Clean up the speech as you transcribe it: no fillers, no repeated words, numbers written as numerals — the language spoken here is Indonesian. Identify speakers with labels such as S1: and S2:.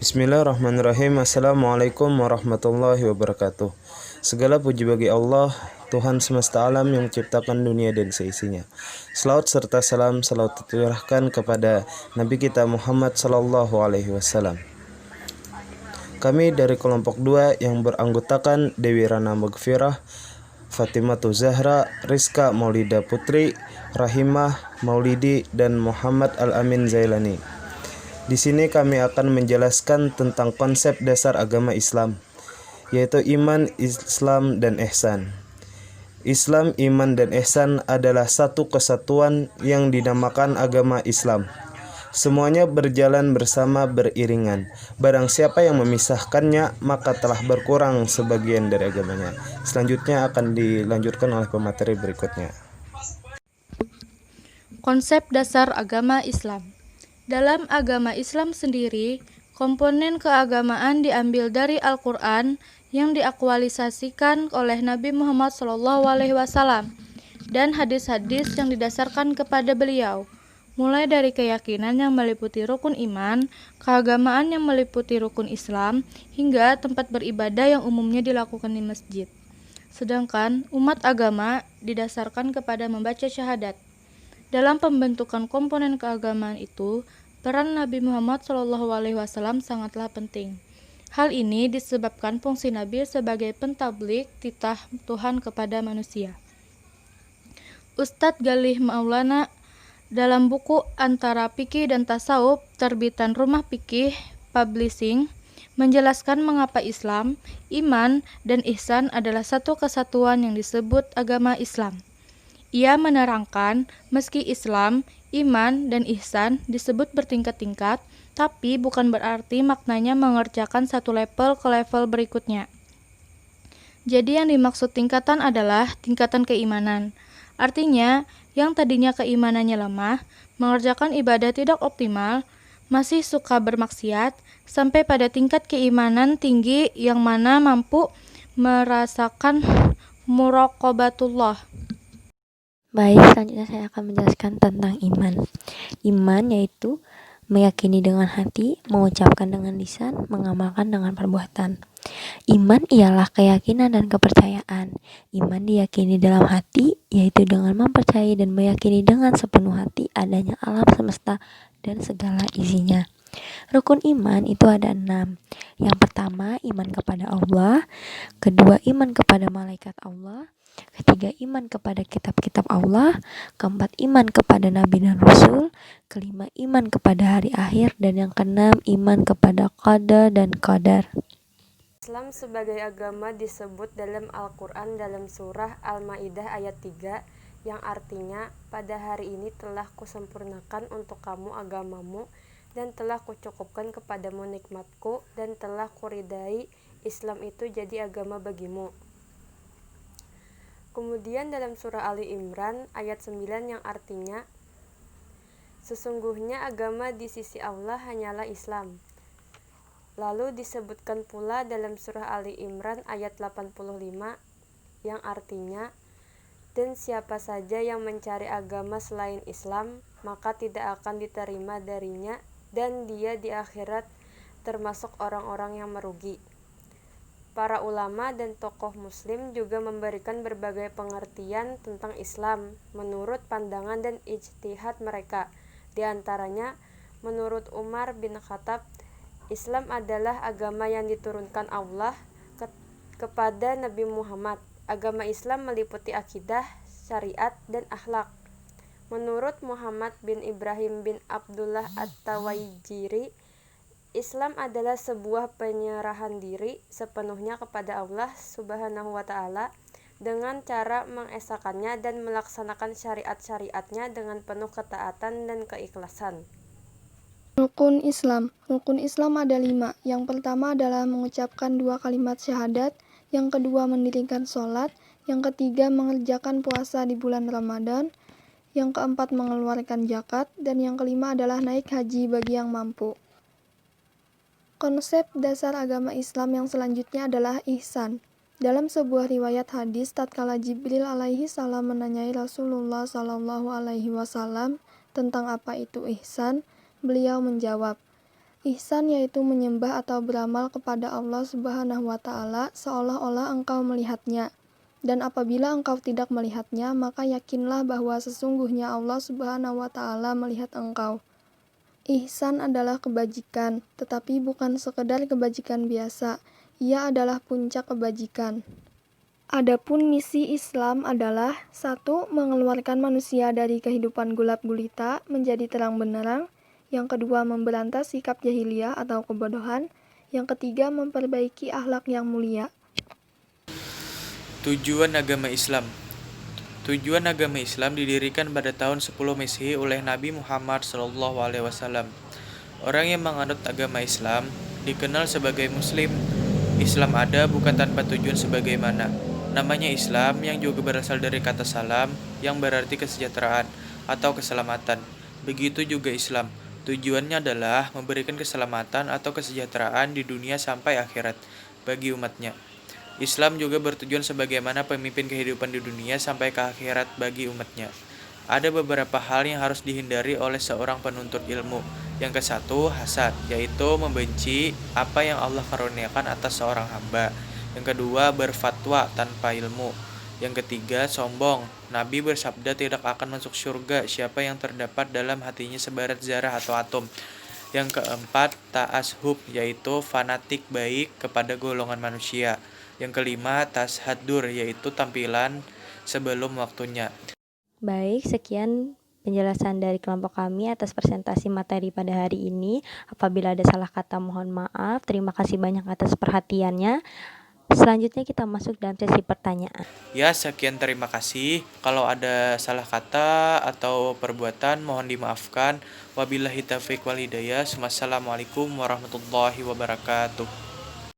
S1: Bismillahirrahmanirrahim. Assalamualaikum warahmatullahi wabarakatuh. Segala puji bagi Allah, Tuhan semesta alam yang menciptakan dunia dan seisinya. Selawat serta salam selalu tercurahkan kepada Nabi kita Muhammad sallallahu alaihi wasallam. Kami dari kelompok 2 yang beranggotakan Dewi Rana Magfirah, Fatimatu Zahra, Rizka Maulida Putri, Rahimah Maulidi, dan Muhammad Al-Amin Zailani. Di sini kami akan menjelaskan tentang konsep dasar agama Islam, yaitu iman, Islam, dan ihsan. Islam, iman, dan ihsan adalah satu kesatuan yang dinamakan agama Islam. Semuanya berjalan bersama beriringan. Barang siapa yang memisahkannya, maka telah berkurang sebagian dari agamanya. Selanjutnya akan dilanjutkan oleh pemateri berikutnya.
S2: Konsep dasar agama Islam. Dalam agama Islam sendiri, komponen keagamaan diambil dari Al-Quran yang diaktualisasikan oleh Nabi Muhammad SAW dan hadis-hadis yang didasarkan kepada beliau, mulai dari keyakinan yang meliputi rukun iman, keagamaan yang meliputi rukun Islam, hingga tempat beribadah yang umumnya dilakukan di masjid. Sedangkan umat agama didasarkan kepada membaca syahadat. Dalam pembentukan komponen keagamaan itu, peran Nabi Muhammad SAW sangatlah penting. Hal ini disebabkan fungsi Nabi sebagai pentablik titah Tuhan kepada manusia. Ustadz Galih Maulana dalam buku Antara Fikih dan Tasawuf terbitan Rumah Fikih Publishing menjelaskan mengapa Islam, iman, dan ihsan adalah satu kesatuan yang disebut agama Islam. Ia menerangkan, meski Islam, iman, dan ihsan disebut bertingkat-tingkat, tapi bukan berarti maknanya mengerjakan satu level ke level berikutnya. Jadi yang dimaksud tingkatan adalah tingkatan keimanan. Artinya, yang tadinya keimanannya lemah, mengerjakan ibadah tidak optimal, masih suka bermaksiat, sampai pada tingkat keimanan tinggi yang mana mampu merasakan muraqabatullah.
S3: Baik, selanjutnya saya akan menjelaskan tentang iman. Iman yaitu meyakini dengan hati, mengucapkan dengan lisan, mengamalkan dengan perbuatan. Iman ialah keyakinan dan kepercayaan. Iman diyakini dalam hati, yaitu dengan mempercayai dan meyakini dengan sepenuh hati adanya alam semesta dan segala isinya. Rukun iman itu ada 6. Yang pertama, iman kepada Allah. Kedua, iman kepada malaikat Allah. Ketiga, iman kepada kitab-kitab Allah. Keempat, iman kepada nabi dan rasul. Kelima, iman kepada hari akhir. Dan yang keenam, iman kepada qada dan qadar.
S4: Islam sebagai agama disebut dalam Al-Quran dalam surah Al-Ma'idah ayat 3 yang artinya, pada hari ini telah kusempurnakan untuk kamu agamamu dan telah kucukupkan kepadamu nikmatku dan telah kuridai Islam itu jadi agama bagimu. Kemudian dalam surah Ali Imran ayat 9 yang artinya, sesungguhnya agama di sisi Allah hanyalah Islam. Lalu disebutkan pula dalam surah Ali Imran ayat 85 yang artinya, dan siapa saja yang mencari agama selain Islam, maka tidak akan diterima darinya dan dia di akhirat termasuk orang-orang yang merugi. Para ulama dan tokoh muslim juga memberikan berbagai pengertian tentang Islam menurut pandangan dan ijtihad mereka. Di antaranya, menurut Umar bin Khattab, Islam adalah agama yang diturunkan Allah kepada Nabi Muhammad. Agama Islam meliputi akidah, syariat, dan akhlak. Menurut Muhammad bin Ibrahim bin Abdullah At-Tawaijiri, Islam adalah sebuah penyerahan diri sepenuhnya kepada Allah Subhanahu wa Ta'ala dengan cara mengesakannya dan melaksanakan syariat-syariatnya dengan penuh ketaatan dan keikhlasan.
S5: Rukun Islam. Rukun Islam ada 5. Yang pertama adalah mengucapkan 2 kalimat syahadat. Yang kedua mendirikan sholat. Yang ketiga mengerjakan puasa di bulan Ramadan. Yang keempat mengeluarkan zakat. Dan yang kelima adalah naik haji bagi yang mampu. Konsep dasar agama Islam yang selanjutnya adalah ihsan. Dalam sebuah riwayat hadis, tatkala Jibril alaihi salam menanyai Rasulullah sallallahu alaihi wasallam tentang apa itu ihsan, beliau menjawab, Ihsan yaitu menyembah atau beramal kepada Allah Subhanahu wa Ta'ala seolah-olah engkau melihatnya. Dan apabila engkau tidak melihatnya, maka yakinlah bahwa sesungguhnya Allah Subhanahu wa Ta'ala melihat engkau. Ihsan adalah kebajikan, tetapi bukan sekedar kebajikan biasa. Ia adalah puncak kebajikan. Adapun misi Islam adalah 1. Mengeluarkan manusia dari kehidupan gelap gulita menjadi terang benderang. Yang kedua, memberantas sikap jahiliyah atau kebodohan. Yang ketiga, memperbaiki akhlak yang mulia.
S6: Tujuan agama Islam. Tujuan agama Islam didirikan pada tahun 10 Masehi oleh Nabi Muhammad SAW. Orang yang menganut agama Islam dikenal sebagai Muslim. Islam ada bukan tanpa tujuan sebagaimana. Namanya Islam yang juga berasal dari kata salam yang berarti kesejahteraan atau keselamatan. Begitu juga Islam. Tujuannya adalah memberikan keselamatan atau kesejahteraan di dunia sampai akhirat bagi umatnya. Islam juga bertujuan sebagaimana pemimpin kehidupan di dunia sampai ke akhirat bagi umatnya. Ada beberapa hal yang harus dihindari oleh seorang penuntut ilmu. Yang ke-1, hasad, yaitu membenci apa yang Allah karuniakan atas seorang hamba. Yang kedua, berfatwa tanpa ilmu. Yang ketiga, sombong. Nabi bersabda tidak akan masuk surga siapa yang terdapat dalam hatinya sebarat zarah atau atom. Yang keempat, ta'ashub, yaitu fanatik baik kepada golongan manusia. Yang kelima, tashadur, yaitu tampilan sebelum waktunya.
S3: Baik, sekian penjelasan dari kelompok kami atas presentasi materi pada hari ini. Apabila ada salah kata mohon maaf. Terima kasih banyak atas perhatiannya. Selanjutnya kita masuk dalam sesi pertanyaan.
S6: Ya, sekian terima kasih. Kalau ada salah kata atau perbuatan mohon dimaafkan. Wabillahi taufiq wal hidayah. Wassalamualaikum warahmatullahi wabarakatuh.